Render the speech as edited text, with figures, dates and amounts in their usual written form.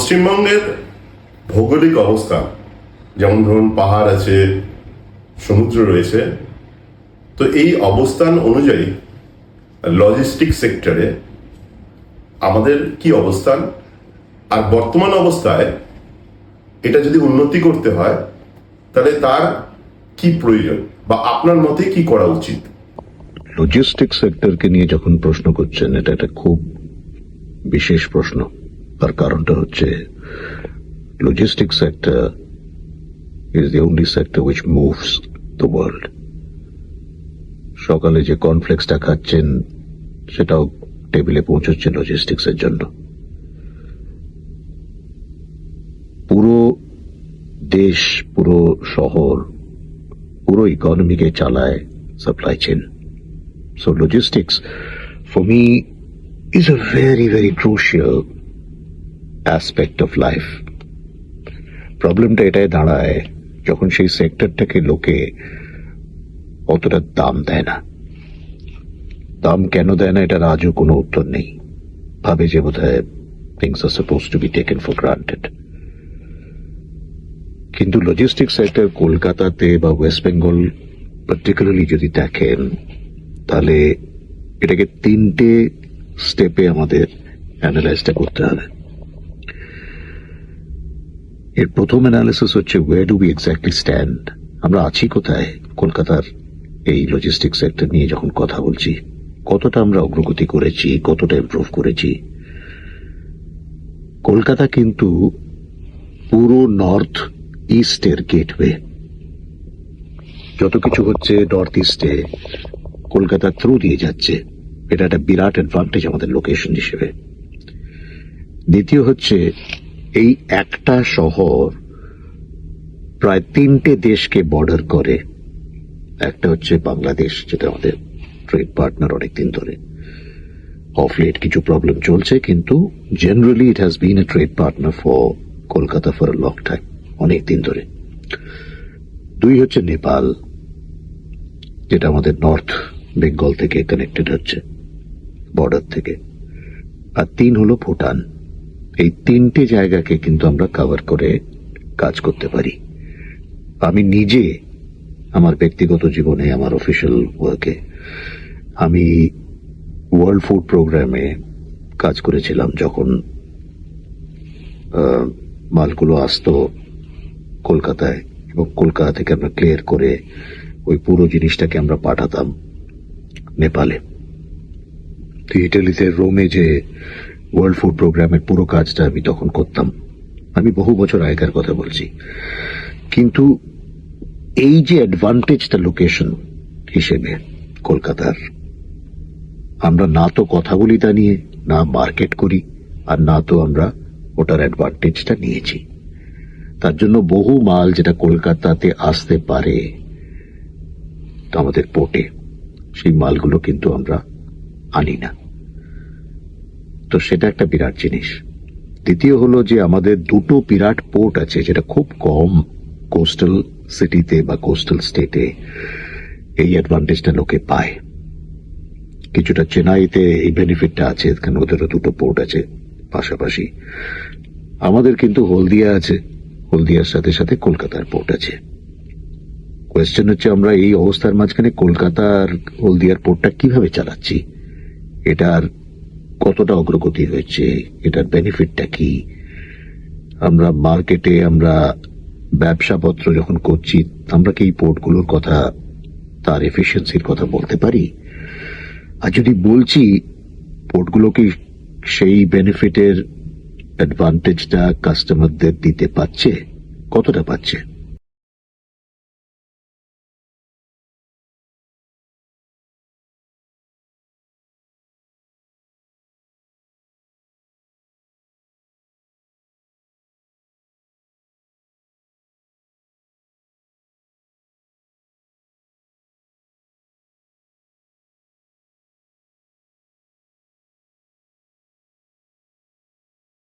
পশ্চিমবঙ্গের ভৌগোলিক অবস্থা, যেমন ধরুন পাহাড় আছে, সমুদ্র রয়েছে, তো এই অবস্থান অনুযায়ী লজিস্টিক সেক্টরে আমাদের কি অবস্থান, আর বর্তমান অবস্থায় এটা যদি উন্নতি করতে হয় তাহলে তার কি প্রয়োজন বা আপনার মতে কি করা উচিত? লজিস্টিক সেক্টরকে নিয়ে যখন প্রশ্ন করছেন, এটা একটা খুব বিশেষ প্রশ্ন। তার কারণটা হচ্ছে logistic sector is the only sector which moves the world. সকালে যে কর্নফ্লেক্সটা খাচ্ছেন সেটাও টেবিলে পৌঁছচ্ছে লজিস্টিক্স এর জন্য। পুরো দেশ, পুরো শহর, পুরো ইকোনমিকে চালায় supply chain. So logistics, for me, is a very, very crucial aspect of life. প্রবলেমটা এটাই দাঁড়ায় যখন সেই সেক্টরটাকে লোকে অতটা দাম দেয় না। দাম কেন দেয় না, এটার আজও কোনো উত্তর নেই। ভাবে যে বোধহয় things are supposed to be taken for granted. কিন্তু লজিস্টিক সেক্টর কলকাতাতে বা ওয়েস্ট বেঙ্গল পার্টিকুলারলি যদি দেখেন, তাহলে এটাকে তিনটে স্টেপে আমাদের অ্যানালাইজটা করতে হবে। এর প্রথম অ্যানালিসিস হচ্ছে where do we exactly stand, আমরা আছি কোথায় কলকাতার এই লজিস্টিক সেক্টর নিয়ে যখন কথা বলছি। কতটা আমরা অগ্রগতি করেছি, কতটা ইমপ্রুভ করেছি। কলকাতা কিন্তু পুরো নর্থ ইস্টের গেটওয়ে। যত কিছু হচ্ছে নর্থ ইস্টে কলকাতা থ্রু দিয়ে যাচ্ছে, এটা একটা বিরাট অ্যাডভান্টেজ আমাদের লোকেশন হিসেবে। দ্বিতীয় হচ্ছে এই একটা শহর প্রায় তিনটে দেশকে বর্ডার করে। একটা হচ্ছে বাংলাদেশ, যেটা আমাদের ট্রেড পার্টনার অনেকদিন ধরে। অফ লেট কিছু প্রবলেম চলছে, কিন্তু generally it has been A trade partner for Kolkata for a long time, অনেকদিন ধরে। দুই হচ্ছে নেপাল, যেটা আমাদের নর্থ বেঙ্গল থেকে কানেক্টেড হচ্ছে বর্ডার থেকে। আর তিন হলো ভুটান। এই তিনটে জায়গাকে কিন্তু আমরা কভার করে কাজ করতে পারি। আমি নিজে আমার ব্যক্তিগত জীবনে, আমার অফিসিয়াল ওয়ার্কে, আমি ওয়ার্ল্ড ফুড প্রোগ্রামে কাজ করেছিলাম। যখন মালগুলো আসতো কলকাতায়, এবং কলকাতা থেকে আমরা ক্লিয়ার করে ওই পুরো জিনিসটাকে আমরা পাঠাতাম নেপালে। তো ইটালিতে রোমে যে ওয়ার্ল্ড ফুড প্রোগ্রামের পুরো কাজটা আমি তখন করতাম। আমি বহু বছর আগেকার কথা বলছি। কিন্তু এই যে অ্যাডভান্টেজটা লোকেশন হিসেবে কলকাতার, আমরা না তো কথা বলি তা নিয়ে, না মার্কেট করি, আর না তো আমরা ওটার অ্যাডভান্টেজটা নিয়েছি। তার জন্য বহু মাল যেটা কলকাতাতে আসতে পারে আমাদের পোর্টে, সেই মালগুলো কিন্তু আমরা আনি না। তো সেটা একটা বিরাট জিনিস। দ্বিতীয় হলো যে আমাদের দুটো বিরাট পোর্ট আছে, যেটা খুব কম কোস্টাল সিটিতে বা কোস্টাল স্টেটে এই অ্যাডভান্টেজটা লোকে পায়। কিছুটা চেন্নাইতে এই বেনিফিটটা আছে, কারণ ওদেরও দুটো পোর্ট আছে পাশাপাশি। আমাদের কিন্তু হলদিয়া আছে, হলদিয়ার সাথে সাথে কলকাতার পোর্ট আছে। কোয়েশ্চেন হচ্ছে আমরা এই অবস্থার মাঝখানে কলকাতার হলদিয়ার পোর্টটা কিভাবে চালাচ্ছি, এটার কতটা অগ্রগতি হয়েছে, এটার বেনিফিটটা কি। আমরা মার্কেটে, আমরা ব্যবসাপত্র যখন করছি, আমরা কি এই পোর্টগুলোর কথা, তার এফিসিয়েন্সির কথা বলতে পারি? আর যদি বলছি, পোর্টগুলো কি সেই বেনিফিটের অ্যাডভান্টেজটা কাস্টমারদের দিতে পারছে, কতটা পাচ্ছে?